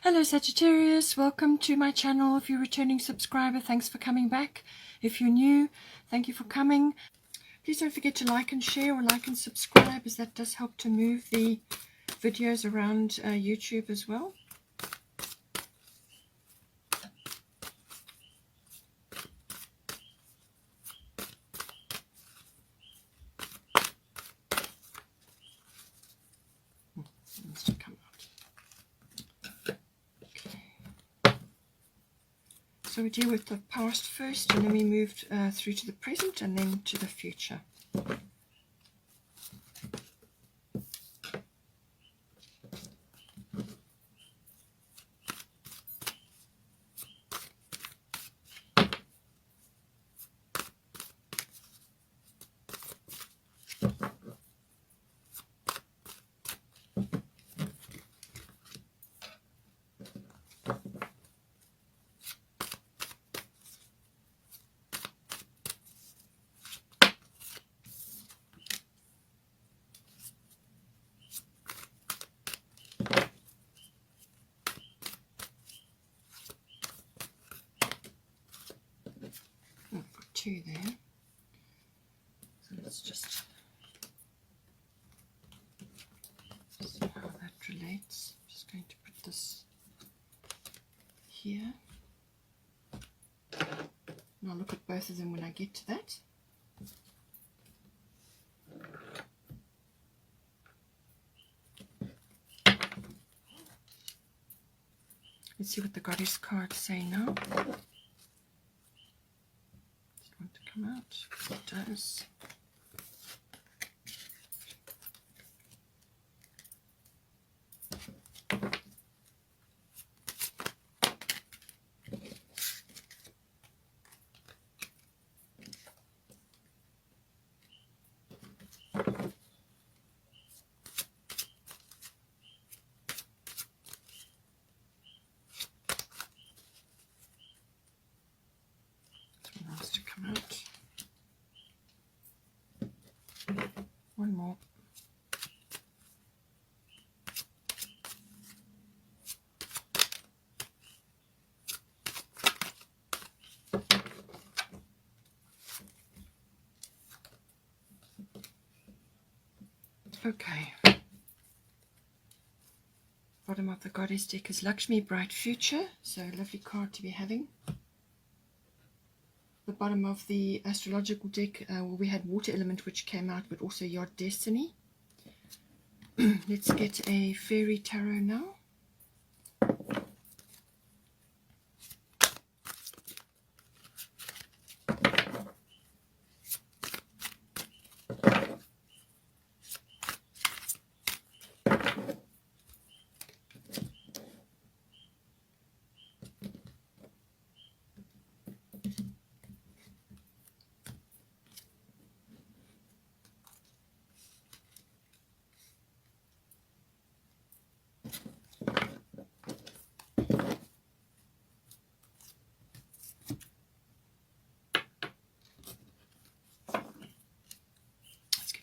Hello Sagittarius, welcome to my channel. If you're a returning subscriber, thanks for coming back. If you're new, thank you for coming. Please don't forget to like and share, or like and subscribe, as that does help to move the videos around YouTube as well. So we deal with the past first, and then we moved through to the present, and then to the future. Two there, so let's just see how that relates. I'm just going to put this here, and I'll look at both of them when I get to that. Let's see what the goddess cards say now. Come out. It does. One has to come out. One more. Okay. Bottom of the goddess deck is Lakshmi, bright future. So a lovely card to be having. The bottom of the astrological deck, we had water element, which came out, but also your destiny. Let's get a fairy tarot now.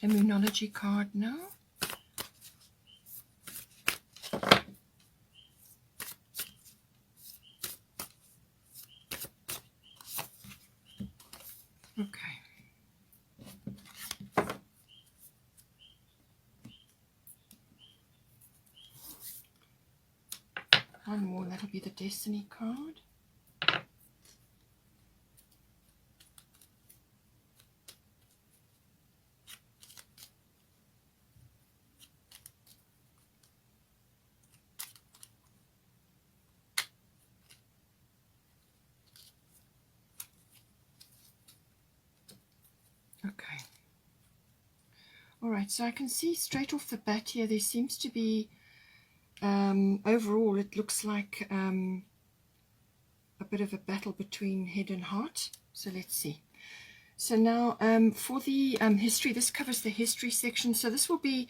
A Moonology card now. Okay. One more, that'll be the Destiny card. Okay. All right, so I can see straight off the bat here, there seems to be, overall, it looks like a bit of a battle between head and heart. So let's see. So now for the history, this covers the history section. So this will be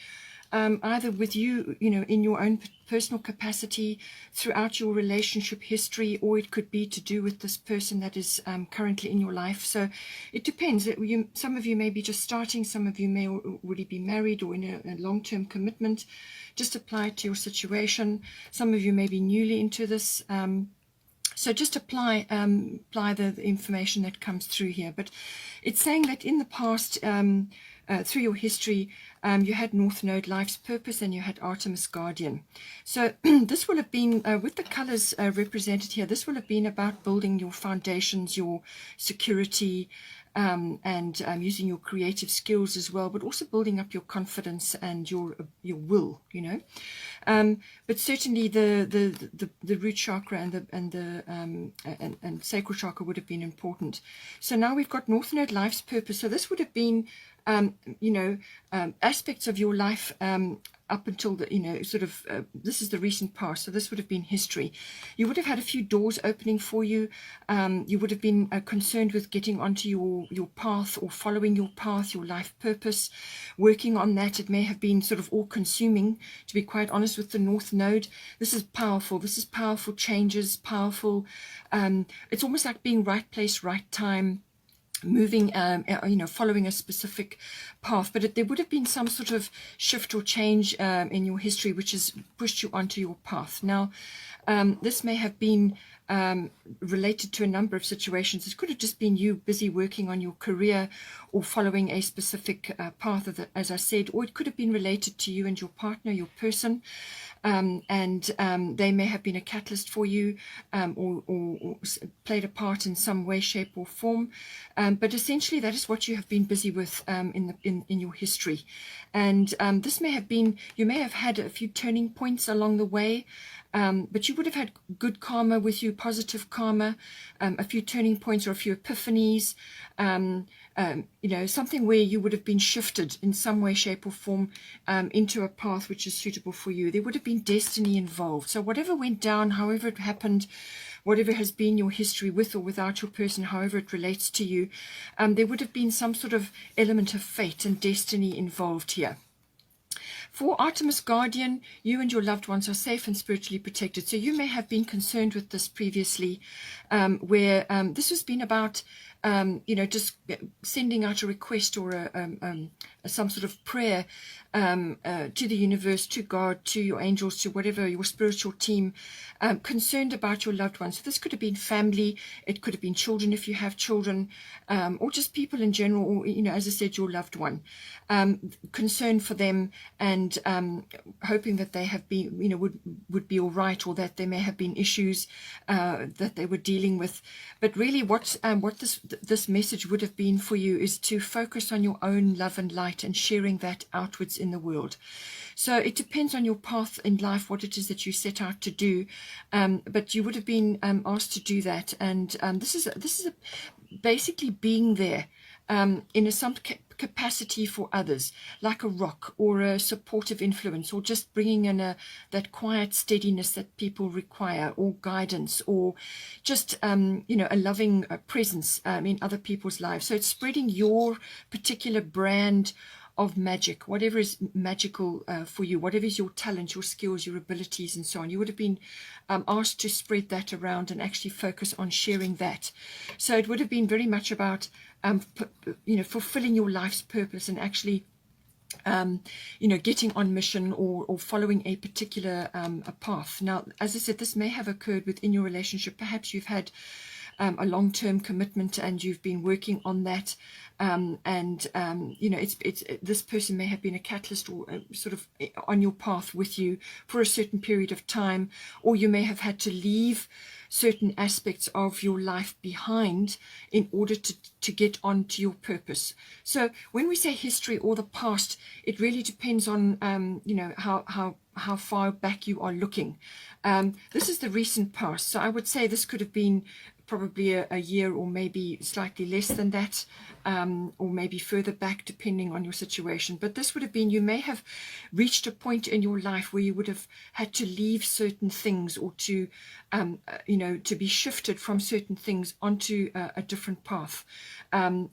either with you, in your own personal capacity throughout your relationship history, or it could be to do with this person that is currently in your life. So it depends. Some of you may be just starting, some of you may already be married or in a long-term commitment. Just apply it to your situation. Some of you may be newly into this. So just apply the information that comes through here. But it's saying that in the past, through your history, you had North Node, Life's Purpose, and you had Artemis Guardian. So this will have been, with the colors represented here, this will have been about building your foundations, your security, and using your creative skills as well, but also building up your confidence and your will, but certainly the root chakra and sacral chakra would have been important. So now we've got North Node, Life's Purpose. So this would have been aspects of your life up until the this is the recent past. So this would have been history. You would have had a few doors opening for you. You would have been concerned with getting onto your path, or following your path, your life purpose, working on that. It may have been sort of all consuming, to be quite honest, with the North Node. This is powerful. This is powerful changes, powerful. It's almost like being right place, right time, moving, following a specific path. But there would have been some sort of shift or change in your history which has pushed you onto your path. Now, this may have been related to a number of situations. It could have just been you busy working on your career or following a specific path, as I said, or it could have been related to you and your partner, your person. They may have been a catalyst for you, or played a part in some way, shape, or form. But essentially, that is what you have been busy with in your history. And this may have been, you may have had a few turning points along the way. But you would have had good karma with you, positive karma, a few turning points or a few epiphanies, something where you would have been shifted in some way, shape, or form into a path which is suitable for you. There would have been destiny involved. So whatever went down, however it happened, whatever has been your history with or without your person, however it relates to you, there would have been some sort of element of fate and destiny involved here. For Artemis Guardian, you and your loved ones are safe and spiritually protected. So you may have been concerned with this previously, where this has been about, just sending out a request or some sort of prayer to the universe, to God, to your angels, to whatever, your spiritual team, concerned about your loved ones. So this could have been family, it could have been children if you have children, or just people in general, or, as I said, your loved one. Concern for them, and hoping that they have been, would be all right, or that there may have been issues that they were dealing with. But really what this message would have been for you is to focus on your own love and light and sharing that outwards in the world. So it depends on your path in life, what it is that you set out to do, but you would have been asked to do that. And this is basically being there in some capacity for others, like a rock or a supportive influence, or just bringing in that quiet steadiness that people require, or guidance, or just a loving presence in other people's lives. So it's spreading your particular brand of magic, whatever is magical for you, whatever is your talent, your skills, your abilities, and so on. You would have been asked to spread that around and actually focus on sharing that. So it would have been very much about fulfilling your life's purpose, and actually getting on mission, or following a particular a path. Now, as I said, this may have occurred within your relationship. Perhaps you've had a long-term commitment and you've been working on that, this person may have been a catalyst, or sort of on your path with you for a certain period of time, or you may have had to leave certain aspects of your life behind in order to get on to your purpose. So when we say history or the past, it really depends on how far back you are looking. This is the recent past, so I would say this could have been probably a year, or maybe slightly less than that, or maybe further back, depending on your situation. But this would have been, you may have reached a point in your life where you would have had to leave certain things, or to to be shifted from certain things onto a different path, and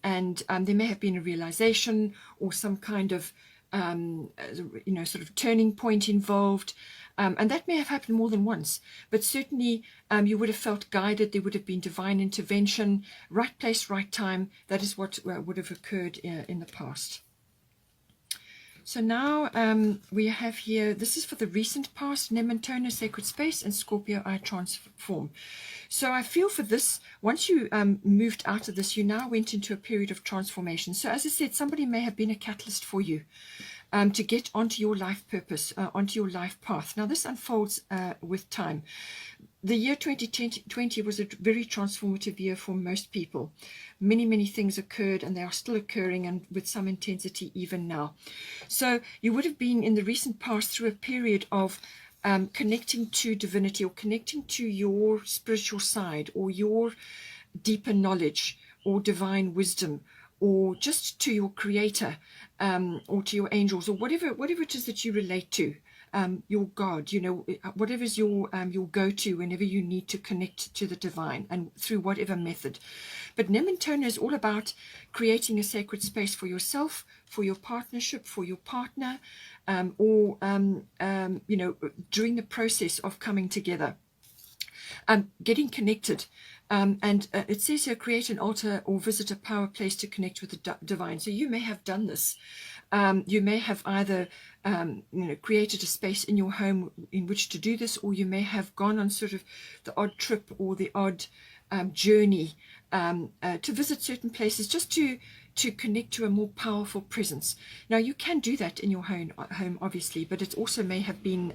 there may have been a realization, or some kind of sort of turning point involved. And that may have happened more than once, but certainly you would have felt guided. There would have been divine intervention, right place, right time. That is what would have occurred in the past. So now we have here, this is for the recent past, Nementona Sacred Space and Scorpio I Transform. So I feel for this, once you moved out of this, you now went into a period of transformation. So as I said, somebody may have been a catalyst for you to get onto your life purpose, onto your life path. Now this unfolds with time. The year 2020 was a very transformative year for most people. Many, many things occurred, and they are still occurring, and with some intensity even now. So you would have been in the recent past through a period of connecting to divinity, or connecting to your spiritual side, or your deeper knowledge, or divine wisdom, or just to your creator, or to your angels, or whatever it is that you relate to. Your God, whatever is your go-to whenever you need to connect to the divine, and through whatever method. But Nementona is all about creating a sacred space for yourself, for your partnership, for your partner, or during the process of coming together, getting connected. And it says here, create an altar or visit a power place to connect with the divine. So you may have done this. You may have either created a space in your home in which to do this, or you may have gone on sort of the odd trip or the odd journey to visit certain places, just to connect to a more powerful presence. Now you can do that in your home obviously, but it also may have been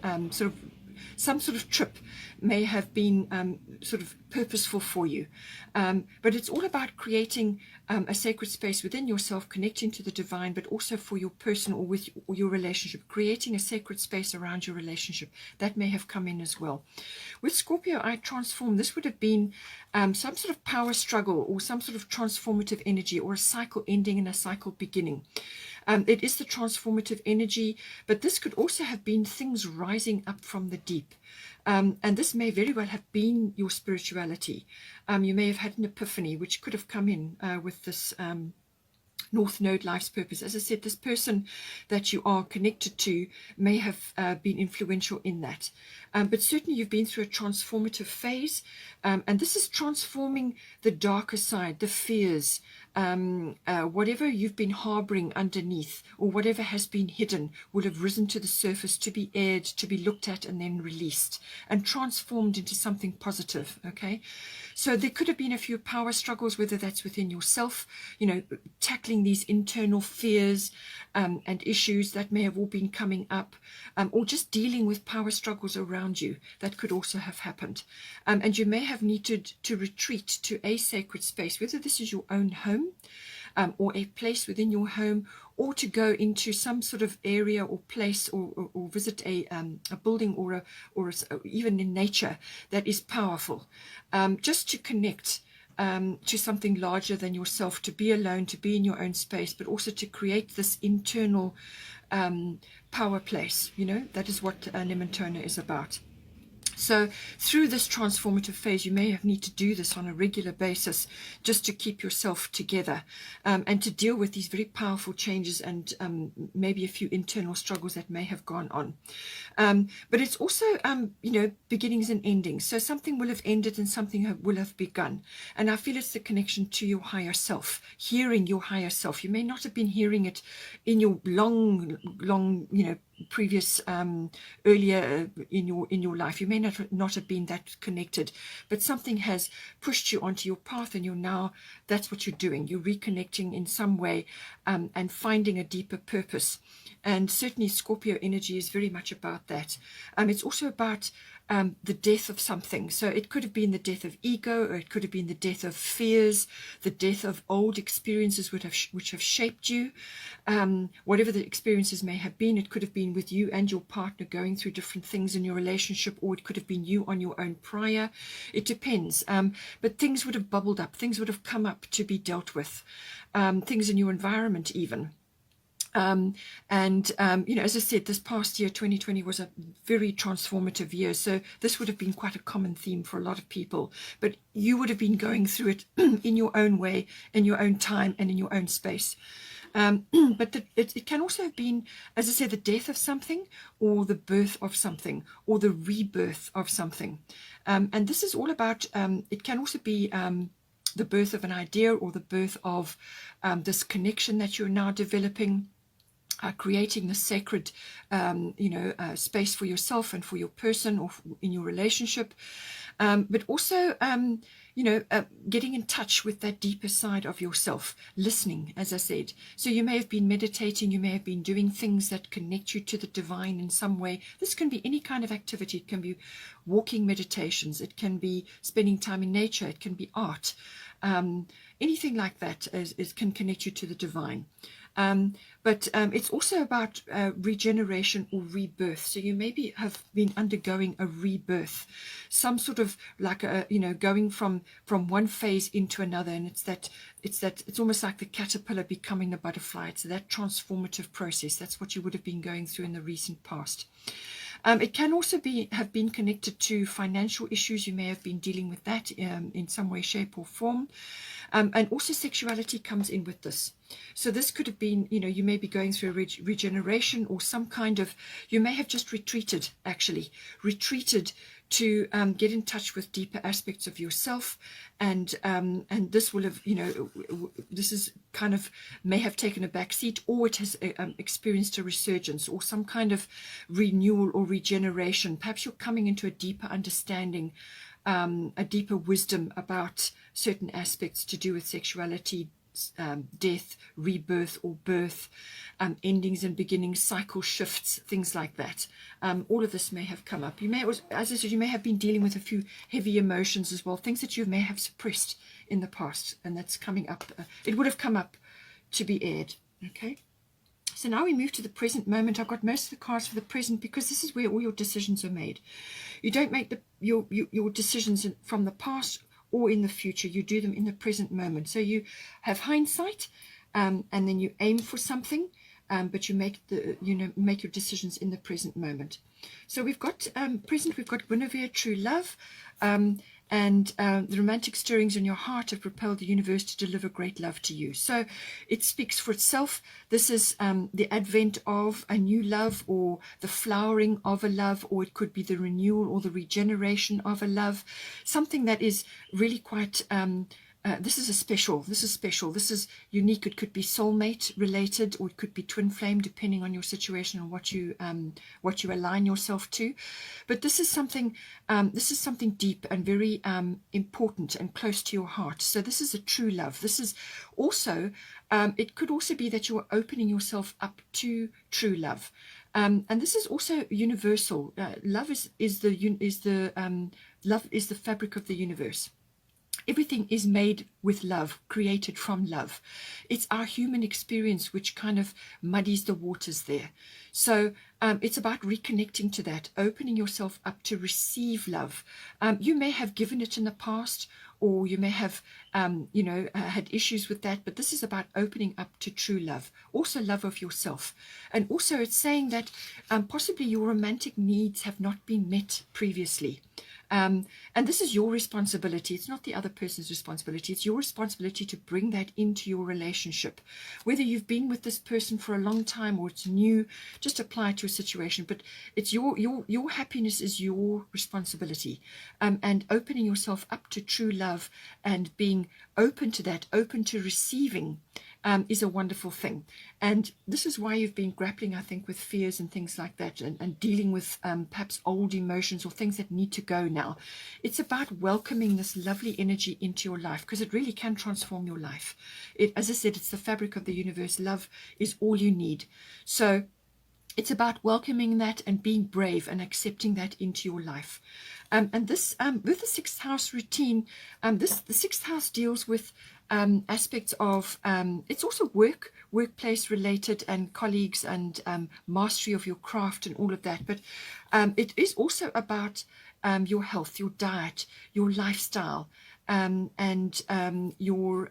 some sort of trip may have been sort of purposeful for you. But it's all about creating a sacred space within yourself, connecting to the divine, but also for your person or with your relationship, creating a sacred space around your relationship. That may have come in as well. With Scorpio I Transform, this would have been some sort of power struggle, or some sort of transformative energy, or a cycle ending and a cycle beginning. It is the transformative energy, but this could also have been things rising up from the deep. And this may very well have been your spirituality. You may have had an epiphany, which could have come in with this North Node life's purpose. As I said, this person that you are connected to may have been influential in that. But certainly you've been through a transformative phase. And this is transforming the darker side, the fears, whatever you've been harboring underneath, or whatever has been hidden, will have risen to the surface to be aired, to be looked at, and then released and transformed into something positive. Okay, so there could have been a few power struggles, whether that's within yourself, tackling these internal fears and issues that may have all been coming up, or just dealing with power struggles around you. That could also have happened. And you may have needed to retreat to a sacred space, whether this is your own home, or a place within your home, or to go into some sort of area or place, or visit a building, or even in nature that is powerful, just to connect to something larger than yourself, to be alone, to be in your own space, but also to create this internal power place. That is what Nementona is about. So through this transformative phase, you may have need to do this on a regular basis, just to keep yourself together, and to deal with these very powerful changes, and maybe a few internal struggles that may have gone on. But it's also, beginnings and endings. So something will have ended and something will have begun. And I feel it's the connection to your higher self, hearing your higher self. You may not have been hearing it in your long, previous earlier in your life. You may not have been that connected, but something has pushed you onto your path, and that's what you're doing. You're reconnecting in some way, and finding a deeper purpose. And certainly Scorpio energy is very much about that. It's also about the death of something. So it could have been the death of ego, or it could have been the death of fears, the death of old experiences which have shaped you. Whatever the experiences may have been, it could have been with you and your partner going through different things in your relationship, or it could have been you on your own prior. It depends. But things would have bubbled up. Things would have come up to be dealt with. Things in your environment even. As I said, this past year, 2020, was a very transformative year. So this would have been quite a common theme for a lot of people. But you would have been going through it in your own way, in your own time, and in your own space. But it can also have been, as I said, the death of something, or the birth of something, or the rebirth of something. And this is all about, it can also be the birth of an idea, or the birth of this connection that you're now developing. Creating the sacred, space for yourself and for your person, or in your relationship, but also, getting in touch with that deeper side of yourself, listening, as I said. So you may have been meditating, you may have been doing things that connect you to the divine in some way. This can be any kind of activity. It can be walking meditations, it can be spending time in nature, it can be art, anything like that can connect you to the divine. But it's also about regeneration or rebirth. So you maybe have been undergoing a rebirth, some sort of like going from one phase into another, and it's almost like the caterpillar becoming the butterfly. It's that transformative process. That's what you would have been going through in the recent past. It can also have been connected to financial issues. You may have been dealing with that in some way, shape, or form. And also sexuality comes in with this. So this could have been, you may be going through a regeneration, or some kind of, you may have just retreated to get in touch with deeper aspects of yourself, and this will have, this is kind of, may have taken a back seat, or it has experienced a resurgence, or some kind of renewal or regeneration. Perhaps you're coming into a deeper understanding, a deeper wisdom about certain aspects to do with sexuality, death, rebirth or birth, endings and beginnings, cycle shifts, things like that. All of this may have come up. You may, as I said, you may have been dealing with a few heavy emotions as well, things that you may have suppressed in the past, and that's coming up. It would have come up to be aired. Okay. So now we move to the present moment. I've got most of the cards for the present, because this is where all your decisions are made. You don't make your decisions from the past or in the future. You do them in the present moment. So you have hindsight, and then you aim for something, but you make your decisions in the present moment. So we've got present. We've got Guinevere, true love, and the romantic stirrings in your heart have propelled the universe to deliver great love to you. So it speaks for itself. This is the advent of a new love, or the flowering of a love, or it could be the renewal or the regeneration of a love, something that is really quite this is special. This is unique. It could be soulmate related, or it could be twin flame, depending on your situation and what you align yourself to. But this is something deep and very important and close to your heart. So this is a true love. This is also it could also be that you are opening yourself up to true love. And this is also universal. Love is the fabric of the universe. Everything is made with love, created from love. It's our human experience which kind of muddies the waters there. So it's about reconnecting to that, opening yourself up to receive love. You may have given it in the past, or you may have, had issues with that, but this is about opening up to true love, also love of yourself. And also it's saying that possibly your romantic needs have not been met previously. And this is your responsibility. It's not the other person's responsibility. It's your responsibility to bring that into your relationship. Whether you've been with this person for a long time or it's new, just apply it to a situation. But it's your happiness is your responsibility. And opening yourself up to true love and being open to that, open to receiving, is a wonderful thing. And this is why you've been grappling, I think, with fears and things like that, and dealing with perhaps old emotions or things that need to go now. It's about welcoming this lovely energy into your life, because it really can transform your life. As I said, it's the fabric of the universe. Love is all you need. So it's about welcoming that and being brave and accepting that into your life. And this, with the sixth house routine, the sixth house deals with aspects of, it's also workplace related, and colleagues, and mastery of your craft and all of that. But it is also about your health, your diet, your lifestyle, and your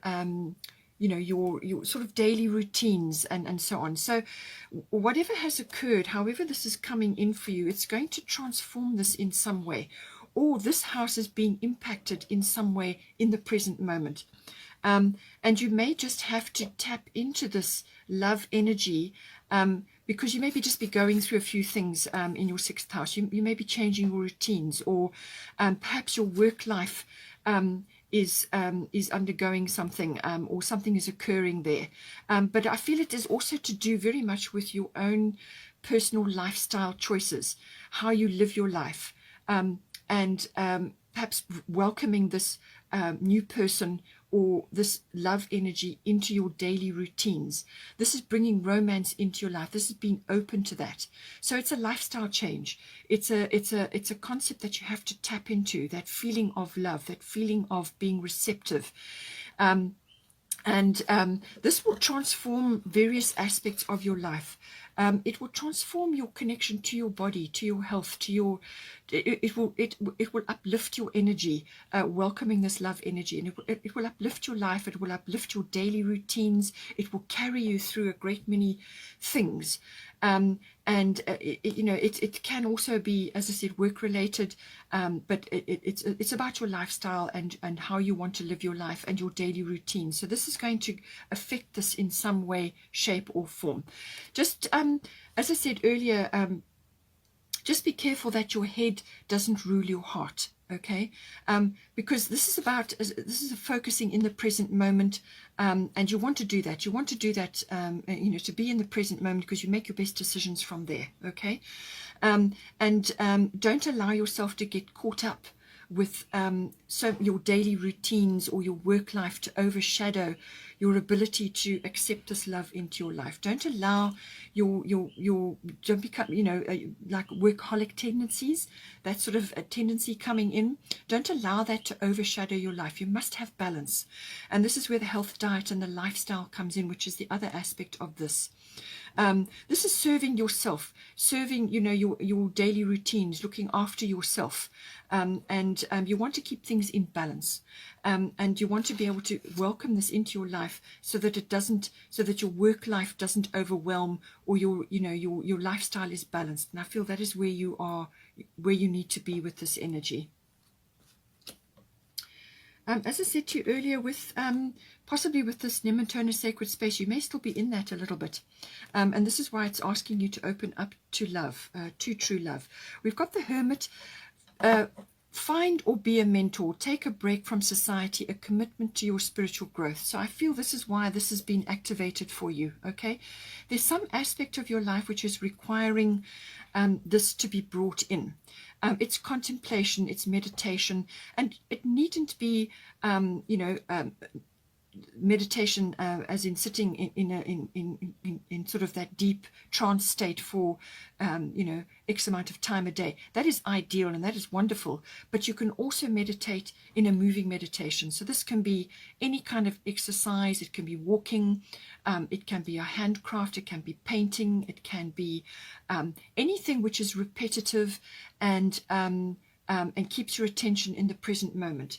sort of daily routines and so on. So whatever has occurred, however this is coming in for you, it's going to transform this in some way, or this house is being impacted in some way in the present moment. And you may just have to tap into this love energy, because you may just be going through a few things in your sixth house. You may be changing your routines, or perhaps your work life is undergoing something, or something is occurring there. But I feel it is also to do very much with your own personal lifestyle choices, how you live your life, and perhaps welcoming this new person or this love energy into your daily routines. This is bringing romance into your life. This is being open to that. So it's a lifestyle change. It's a concept that you have to tap into, that feeling of love, that feeling of being receptive. And this will transform various aspects of your life. It will transform your connection to your body, to your health, to your. It will uplift your energy, welcoming this love energy, and it will uplift your life. It will uplift your daily routines. It will carry you through a great many things. It can also be, as I said, work related, but it's about your lifestyle and how you want to live your life and your daily routine. So this is going to affect this in some way, shape, or form. Just as I said earlier, just be careful that your head doesn't rule your heart. Okay, because this is a focusing in the present moment, and you want to do that. You want to do that, to be in the present moment, because you make your best decisions from there. Okay, and don't allow yourself to get caught up with your daily routines or your work life to overshadow your ability to accept this love into your life. Don't allow don't become, like workaholic tendencies, that sort of a tendency coming in. Don't allow that to overshadow your life. You must have balance. And this is where the health diet and the lifestyle comes in, which is the other aspect of this. This is serving yourself, serving, your daily routines, looking after yourself. And you want to keep things in balance. And you want to be able to welcome this into your life so that your work life doesn't overwhelm, or your lifestyle is balanced. And I feel that is where you need to be with this energy. As I said to you earlier, with possibly with this Nematona sacred space, you may still be in that a little bit. And this is why it's asking you to open up to love, to true love. We've got the Hermit. Find or be a mentor. Take a break from society, a commitment to your spiritual growth. So I feel this is why this has been activated for you. Okay, there's some aspect of your life which is requiring this to be brought in. It's contemplation, it's meditation, and it needn't be meditation as in sitting in sort of that deep trance state for X amount of time a day. That is ideal and that is wonderful, but you can also meditate in a moving meditation. So this can be any kind of exercise. It can be walking, it can be a handcraft, it can be painting, it can be anything which is repetitive and keeps your attention in the present moment.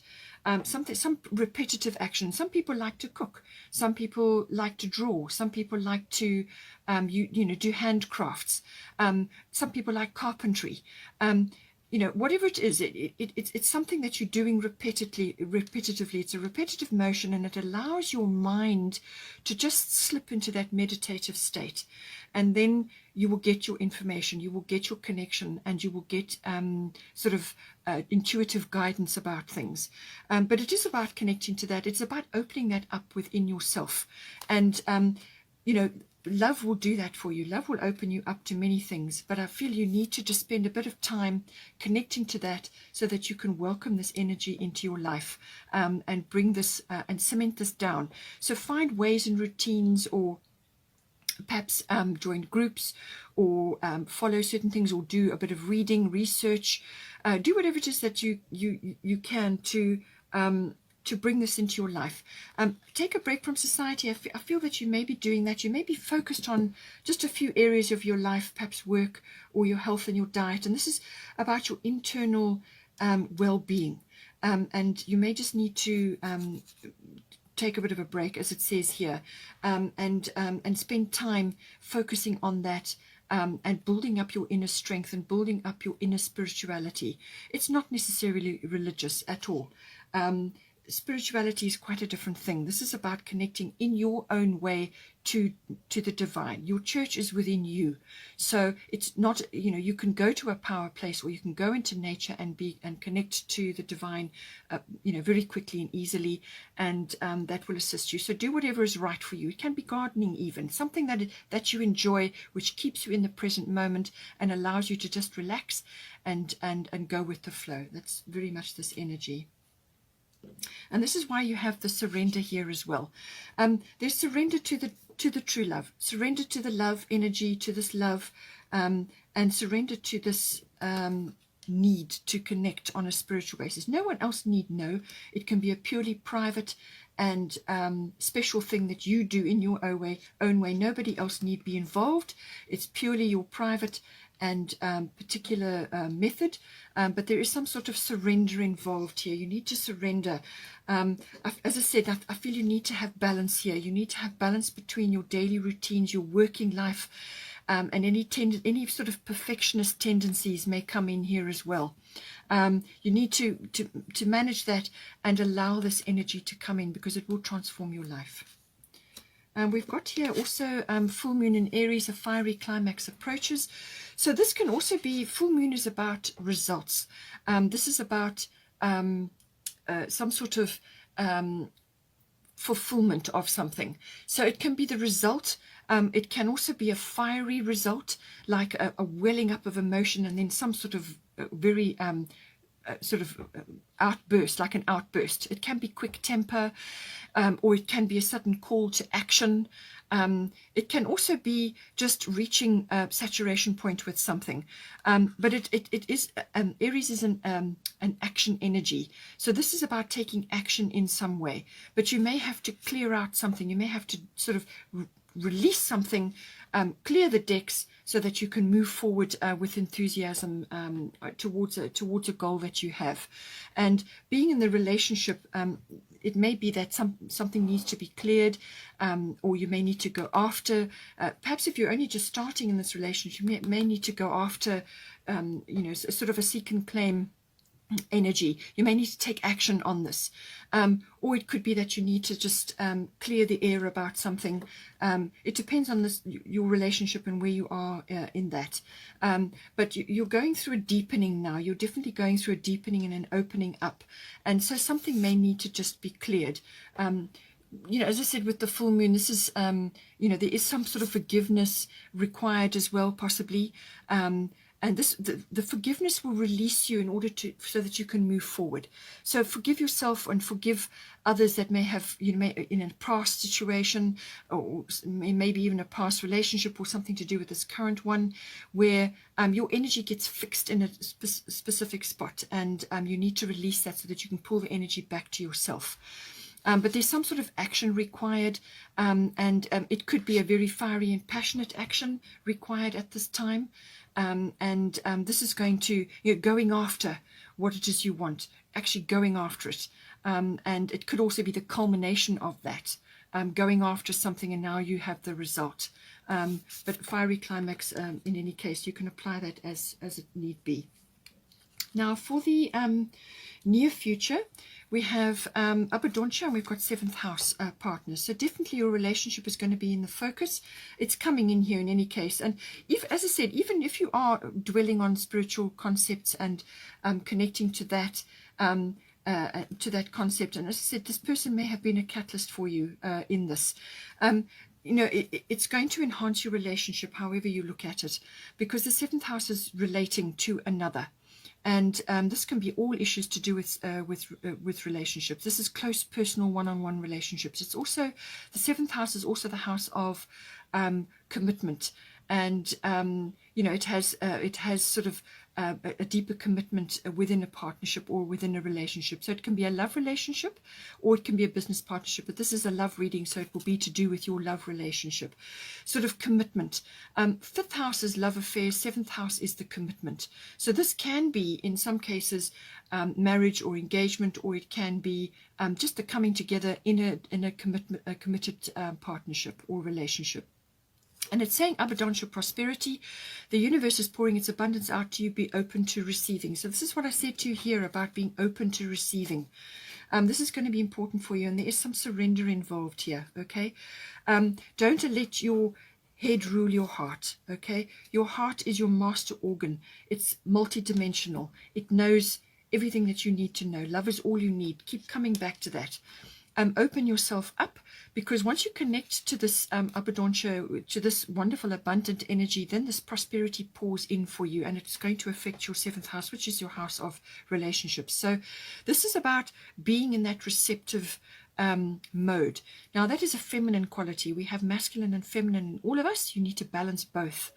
Some repetitive action. Some people like to cook. Some people like to draw. Some people like to, do handcrafts. Some people like carpentry. Whatever it is, it's something that you're doing repetitively. It's a repetitive motion, and it allows your mind to just slip into that meditative state. And then you will get your information, you will get your connection, and you will get intuitive guidance about things. But it is about connecting to that. It's about opening that up within yourself. And, love will do that for you. Love will open you up to many things. But I feel you need to just spend a bit of time connecting to that so that you can welcome this energy into your life, and bring this and cement this down. So find ways and routines, or perhaps join groups, or follow certain things, or do a bit of reading, research, do whatever it is that you can to bring this into your life. Take a break from society. I feel that you may be doing that. You may be focused on just a few areas of your life, perhaps work or your health and your diet, and this is about your internal well-being, and you may just need to take a bit of a break, as it says here, and spend time focusing on that, and building up your inner strength and building up your inner spirituality. It's not necessarily religious at all. spirituality is quite a different thing. This is about connecting in your own way to the divine. Your church is within you, so it's not, you can go to a power place, or you can go into nature and connect to the divine, very quickly and easily, and that will assist you. So do whatever is right for you. It can be gardening, even something that you enjoy, which keeps you in the present moment and allows you to just relax and go with the flow. That's very much this energy. And this is why you have the surrender here as well. There's surrender to the true love, surrender to the love energy, to this love, and surrender to this need to connect on a spiritual basis. No one else need know. It can be a purely private and special thing that you do in your own way. Nobody else need be involved. It's purely your private and particular method, but there is some sort of surrender involved here. You need to surrender. As I said, I feel you need to have balance here. You need to have balance between your daily routines, your working life, and any sort of perfectionist tendencies may come in here as well. You need to manage that and allow this energy to come in, because it will transform your life. We've got here also full moon in Aries, a fiery climax approaches. So this can also be, full moon is about results. This is about some sort of fulfillment of something. So it can be the result. It can also be a fiery result, like a welling up of emotion, and then some sort of very outburst, like an outburst. It can be quick temper, or it can be a sudden call to action. It can also be just reaching a saturation point with something. But it is, Aries is an action energy. So this is about taking action in some way. But you may have to clear out something. You may have to sort of release something, clear the decks, so that you can move forward with enthusiasm towards a goal that you have. And being in the relationship, it may be that something needs to be cleared, or you may need to go after. Perhaps if you're only just starting in this relationship, you may need to go after, sort of a seek and claim energy. You may need to take action on this, or it could be that you need to just clear the air about something. It depends on your relationship and where you are in that, but you're going through a deepening now. You're definitely going through a deepening and an opening up, and so something may need to just be cleared. As I said, with the full moon, this is, there is some sort of forgiveness required as well, possibly. And the forgiveness will release you in order so that you can move forward. So forgive yourself and forgive others that may have, may in a past situation, or maybe even a past relationship, or something to do with this current one, where your energy gets fixed in a specific spot, and you need to release that so that you can pull the energy back to yourself. But there's some sort of action required, and it could be a very fiery and passionate action required at this time. This is going to, going after what it is you want, actually going after it. And it could also be the culmination of that, going after something, and now you have the result. But fiery climax, in any case, you can apply that as it need be. Now, for the near future, we have Abundance, and we've got 7th house partners. So definitely your relationship is going to be in the focus. It's coming in here in any case. And as I said, even if you are dwelling on spiritual concepts and connecting to that concept, and as I said, this person may have been a catalyst for you in this. It's going to enhance your relationship, however you look at it, because the 7th house is relating to another. And this can be all issues to do with relationships. This is close, personal, one-on-one relationships. It's also, the 7th house is also the house of commitment, and it has sort of a deeper commitment within a partnership or within a relationship. So it can be a love relationship, or it can be a business partnership. But this is a love reading, so it will be to do with your love relationship, sort of commitment. 5th house is love affairs. 7th house is the commitment. So this can be, in some cases, marriage or engagement, or it can be just the coming together in a committed partnership or relationship. And it's saying abundance, prosperity. The universe is pouring its abundance out to you. Be open to receiving. So this is what I said to you here about being open to receiving. This is going to be important for you, and there is some surrender involved here, okay? Don't let your head rule your heart, okay? Your heart is your master organ. It's multidimensional. It knows everything that you need to know. Love is all you need. Keep coming back to that. Open yourself up, because once you connect to this abundancia, to this wonderful abundant energy, then this prosperity pours in for you, and it's going to affect your 7th house, which is your house of relationships. So this is about being in that receptive mode. Now that is a feminine quality. We have masculine and feminine in all of us. You need to balance both.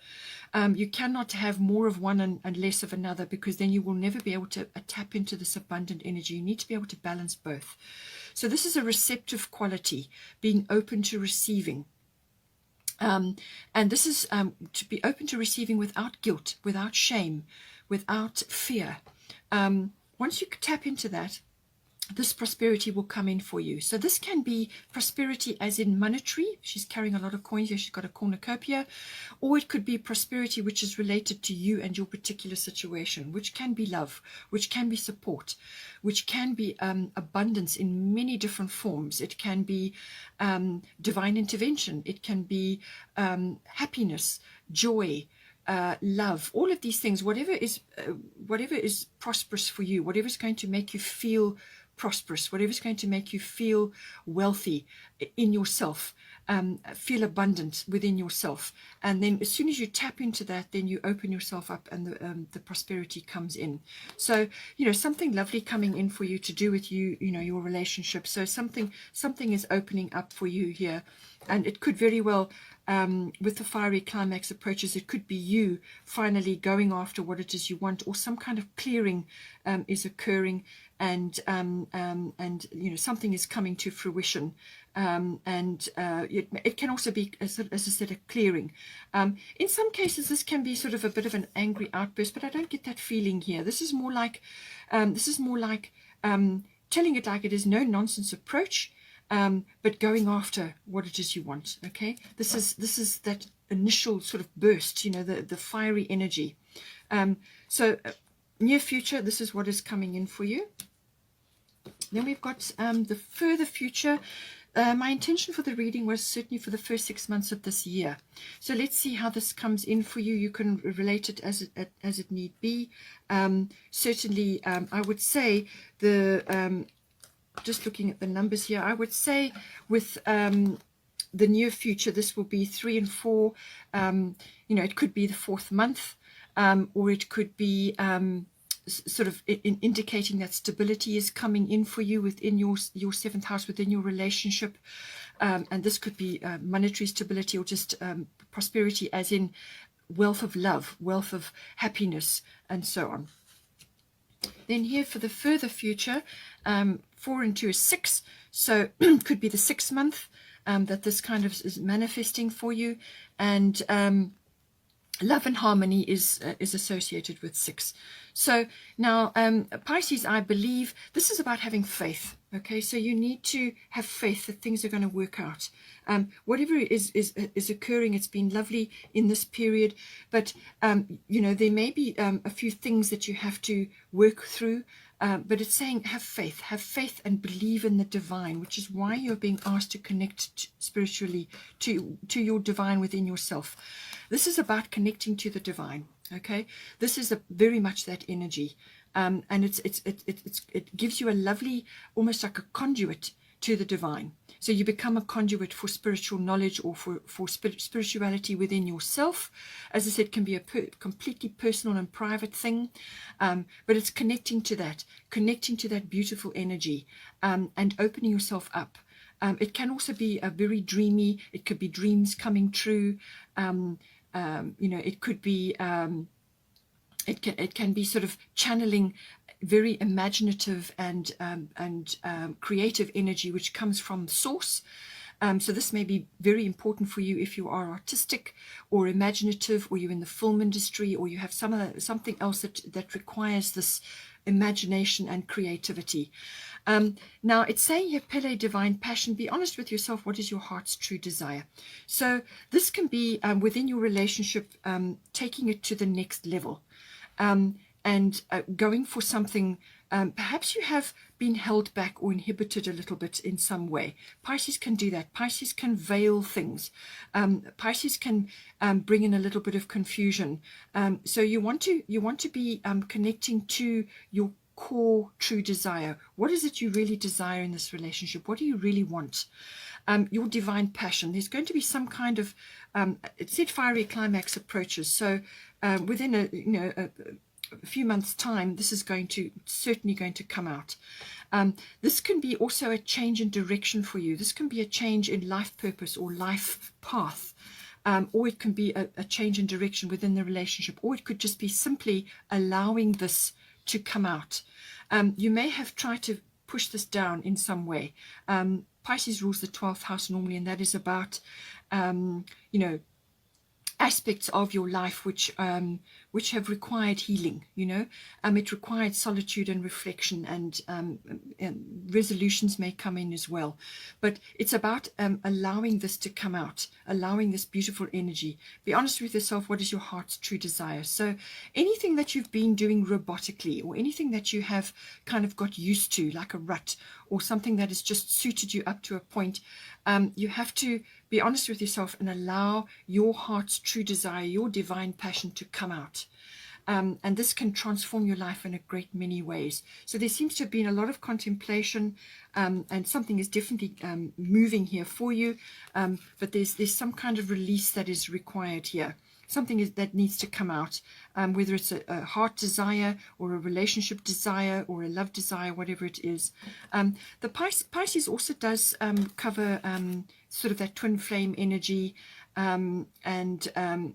You cannot have more of one and less of another, because then you will never be able to tap into this abundant energy. You need to be able to balance both. So this is a receptive quality, being open to receiving. And this is to be open to receiving without guilt, without shame, without fear. Once you tap into that, this prosperity will come in for you. So this can be prosperity as in monetary. She's carrying a lot of coins here. She's got a cornucopia. Or it could be prosperity which is related to you and your particular situation, which can be love, which can be support, which can be abundance in many different forms. It can be divine intervention. It can be happiness, joy, love, all of these things. Whatever is prosperous for you, whatever is going to make you feel prosperous, whatever is going to make you feel wealthy in yourself, feel abundant within yourself. And then as soon as you tap into that, then you open yourself up, and the prosperity comes in. So, something lovely coming in for you to do with your relationship. So something is opening up for you here. And it could very well, with the fiery climax approaches, it could be you finally going after what it is you want, or some kind of clearing is occurring, and something is coming to fruition. It can also be, as I said, a clearing. In some cases, this can be sort of a bit of an angry outburst, but I don't get that feeling here. This is more like telling it like it is, no nonsense approach. But going after what it is you want. Okay, this is that initial sort of burst, the fiery energy. So near future, this is what is coming in for you. Then we've got the further future. My intention for the reading was certainly for the first 6 months of this year. So let's see how this comes in for you. You can relate it as it need be. Certainly, I would say just looking at the numbers here, I would say with the near future, this will be 3 and 4. It could be the 4th month, or it could be sort of indicating that stability is coming in for you within your 7th house, within your relationship. And this could be monetary stability, or just prosperity as in wealth of love, wealth of happiness, and so on. Then here for the further future, 4 and 2 is 6. So could be the 6th month that this kind of is manifesting for you. And love and harmony is associated with 6. So now, Pisces, I believe this is about having faith. Okay, so you need to have faith that things are going to work out. Whatever is occurring, it's been lovely in this period, but there may be a few things that you have to work through. But it's saying have faith and believe in the divine, which is why you're being asked to connect spiritually to your divine within yourself. This is about connecting to the divine. Okay, this is very much that energy, and it gives you a lovely, almost like a conduit to the divine. So you become a conduit for spiritual knowledge, or for spirituality within yourself. As I said, can be a completely personal and private thing, but it's connecting to that beautiful energy, and opening yourself up. It can also be a very dreamy. It could be dreams coming true. It could be. It can be sort of channeling very imaginative and creative energy which comes from source. So this may be very important for you if you are artistic or imaginative, or you're in the film industry, or you have something else that requires this imagination and creativity. Now it's saying here, Pele, divine passion, be honest with yourself. What is your heart's true desire? So this can be within your relationship, taking it to the next level. and going for something. Perhaps you have been held back or inhibited a little bit in some way. Pisces can do that. Pisces can veil things. Pisces can bring in a little bit of confusion. So you want to be connecting to your core true desire. What is it you really desire in this relationship? What do you really want? Your divine passion. There's going to be some kind of it said fiery climax approaches. So within a few months' time, this is certainly going to come out. This can be also a change in direction for you. This can be a change in life purpose or life path. Or it can be a change in direction within the relationship, or it could just be simply allowing this to come out. You may have tried to push this down in some way. Pisces rules the 12th house normally, and that is about, aspects of your life which have required healing. It required solitude and reflection, and resolutions may come in as well, but it's about allowing this to come out, allowing this beautiful energy. Be honest with yourself. What is your heart's true desire? So anything that you've been doing robotically, or anything that you have kind of got used to like a rut, or something that has just suited you up to a point, you have to be honest with yourself and allow your heart's true desire, your divine passion to come out. And this can transform your life in a great many ways. So there seems to have been a lot of contemplation, and something is definitely moving here for you. But there's some kind of release that is required here. Something that needs to come out, whether it's a heart desire or a relationship desire or a love desire, whatever it is. The Pisces also does cover sort of that twin flame energy, and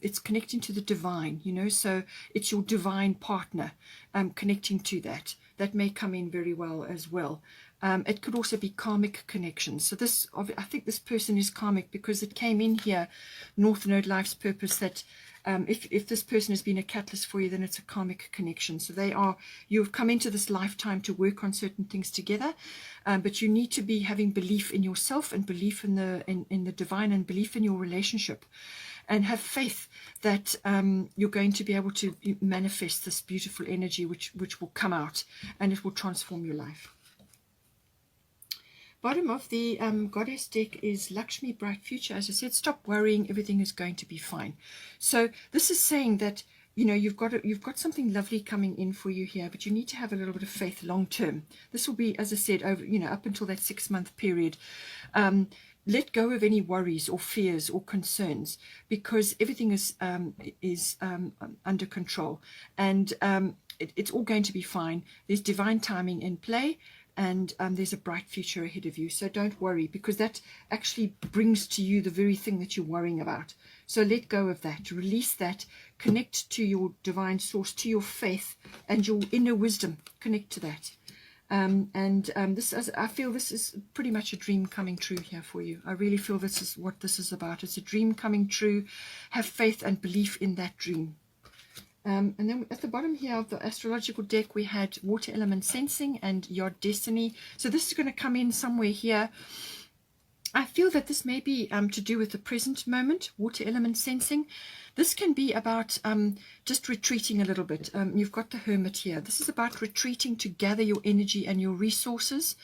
it's connecting to the divine, so it's your divine partner connecting to that. That may come in very well as well. It could also be karmic connections. So I think this person is karmic, because it came in here, North Node Life's Purpose, that if this person has been a catalyst for you, then it's a karmic connection. So you've come into this lifetime to work on certain things together, but you need to be having belief in yourself, and belief in the divine, and belief in your relationship, and have faith that you're going to be able to manifest this beautiful energy which will come out, and it will transform your life. Bottom of the goddess deck is Lakshmi, bright future. As I said, stop worrying, everything is going to be fine. So this is saying that you've got something lovely coming in for you here, but you need to have a little bit of faith long term. This will be, as I said, over up until that 6-month period. Let go of any worries or fears or concerns, because everything is under control, and it's all going to be fine. There's divine timing in play, and there's a bright future ahead of you. So don't worry, because that actually brings to you the very thing that you're worrying about. So let go of that, release that, connect to your divine source, to your faith and your inner wisdom. Connect to that. I feel this is pretty much a dream coming true here for you. I really feel this is what this is about. It's a dream coming true. Have faith and belief in that dream. And then at the bottom here of the astrological deck, we had water element sensing and your destiny. So this is going to come in somewhere here. I feel that this may be to do with the present moment, water element sensing. This can be about just retreating a little bit. You've got the hermit here. This is about retreating to gather your energy and your resources,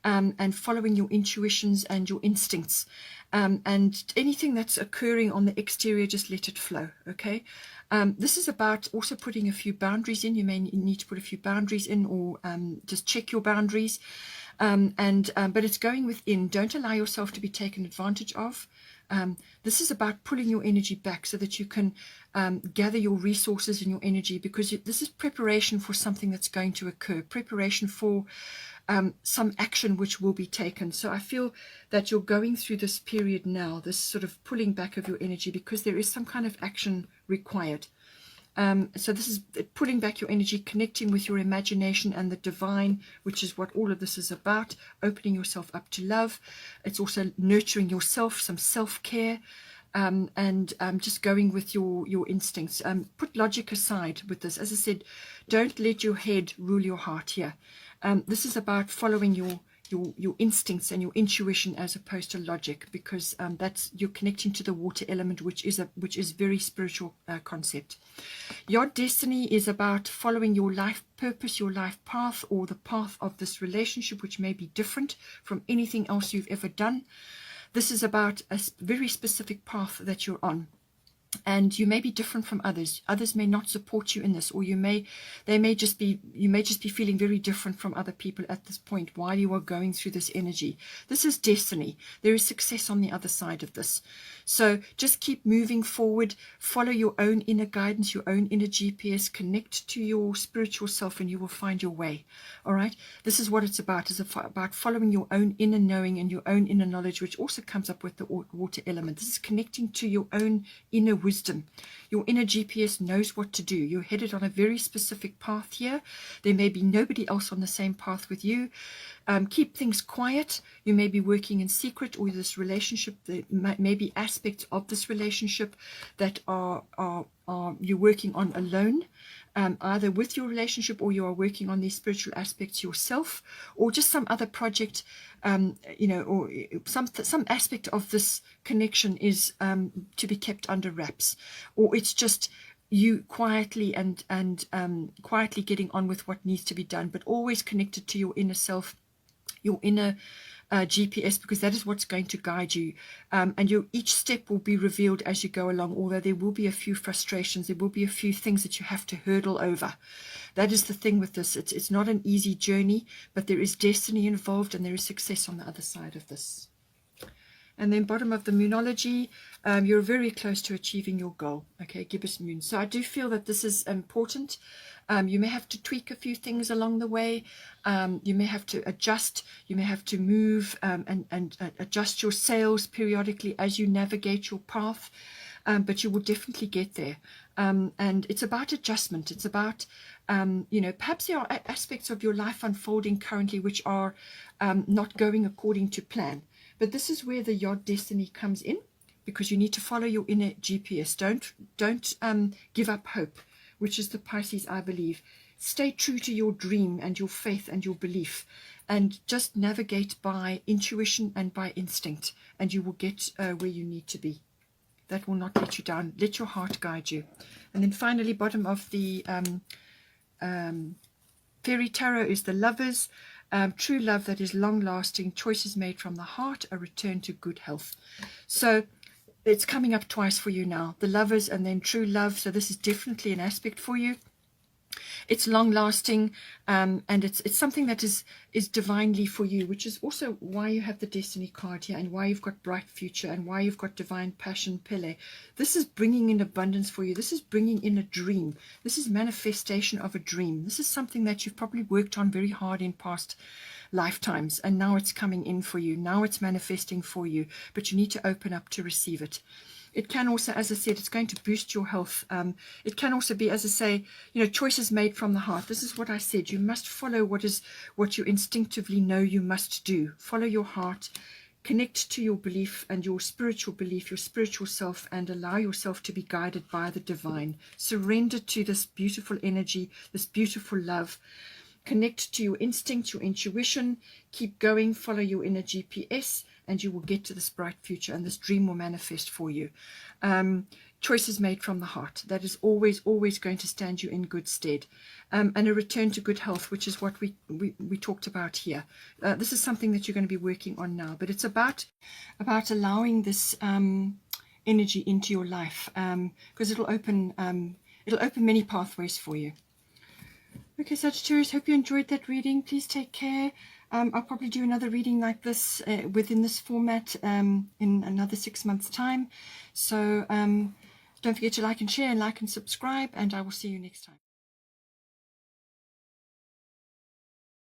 and following your intuitions and your instincts. And anything that's occurring on the exterior, just let it flow, okay? This is about also putting a few boundaries in. You may need to put a few boundaries in, or just check your boundaries. But it's going within. Don't allow yourself to be taken advantage of. This is about pulling your energy back so that you can gather your resources and your energy, because this is preparation for something that's going to occur, preparation for some action which will be taken. So I feel that you're going through this period now, this sort of pulling back of your energy, because there is some kind of action required. So this is pulling back your energy, connecting with your imagination and the divine, which is what all of this is about, opening yourself up to love. It's also nurturing yourself, some self-care, and just going with your instincts. Put logic aside with this. As I said, don't let your head rule your heart here. This is about following your instincts and your intuition as opposed to logic, because that's, you're connecting to the water element, which is very spiritual concept. Your destiny is about following your life purpose, your life path, or the path of this relationship, which may be different from anything else you've ever done. This is about a very specific path that you're on. And you may be different from others. Others may not support you in this, or you may just be feeling very different from other people at this point while you are going through this energy. This is destiny. There is success on the other side of this. So just keep moving forward, follow your own inner guidance, your own inner GPS, connect to your spiritual self, and you will find your way. All right? This is what it's about. It's about following your own inner knowing and your own inner knowledge, which also comes up with the water element. This is connecting to your own inner wisdom. Your inner GPS knows what to do. You're headed on a very specific path here. There may be nobody else on the same path with you. Keep things quiet. You may be working in secret, or this relationship, there may be aspects of this relationship that are you're working on alone, either with your relationship, or you are working on these spiritual aspects yourself, or just some other project, or some aspect of this connection is to be kept under wraps, or it's just you quietly and quietly getting on with what needs to be done, but always connected to your inner self, your inner GPS, because that is what's going to guide you, and each step will be revealed as you go along, although there will be a few frustrations, there will be a few things that you have to hurdle over. That is the thing with this. It's not an easy journey, but there is destiny involved, and there is success on the other side of this. And then bottom of the Moonology, you're very close to achieving your goal. Okay, gibbous moon. So I do feel that this is important. You may have to tweak a few things along the way. You may have to adjust. You may have to move and adjust your sails periodically as you navigate your path. But you will definitely get there. And it's about adjustment. It's about, perhaps there are aspects of your life unfolding currently which are not going according to plan. But this is where the Yod destiny comes in, because you need to follow your inner GPS. Don't give up hope, which is the Pisces, I believe. Stay true to your dream and your faith and your belief, and just navigate by intuition and by instinct, and you will get where you need to be. That will not let you down. Let your heart guide you. And then finally, bottom of the Fairy Tarot is the Lovers. True love that is long-lasting, choices made from the heart, a return to good health. So it's coming up twice for you now, the Lovers and then true love. So this is definitely an aspect for you. It's long-lasting, and it's something that is divinely for you, which is also why you have the Destiny card here, and why you've got bright future, and why you've got divine passion, Pele. This is bringing in abundance for you. This is bringing in a dream. This is manifestation of a dream. This is something that you've probably worked on very hard in past lifetimes, and now it's coming in for you. Now it's manifesting for you, but you need to open up to receive it. It can also, as I said, it's going to boost your health. It can also be, as I say, choices made from the heart. This is what I said. You must follow what you instinctively know you must do. Follow your heart. Connect to your belief and your spiritual belief, your spiritual self, and allow yourself to be guided by the divine. Surrender to this beautiful energy, this beautiful love. Connect to your instinct, your intuition. Keep going. Follow your inner GPS, and you will get to this bright future, and this dream will manifest for you. Choices made from the heart. That is always, always going to stand you in good stead. And a return to good health, which is what we talked about here. This is something that you're going to be working on now. But it's about allowing this energy into your life, because it'll open many pathways for you. Okay, Sagittarius, hope you enjoyed that reading. Please take care. I'll probably do another reading like this within this format in another 6 months' time. So don't forget to like and share and like and subscribe, and I will see you next time.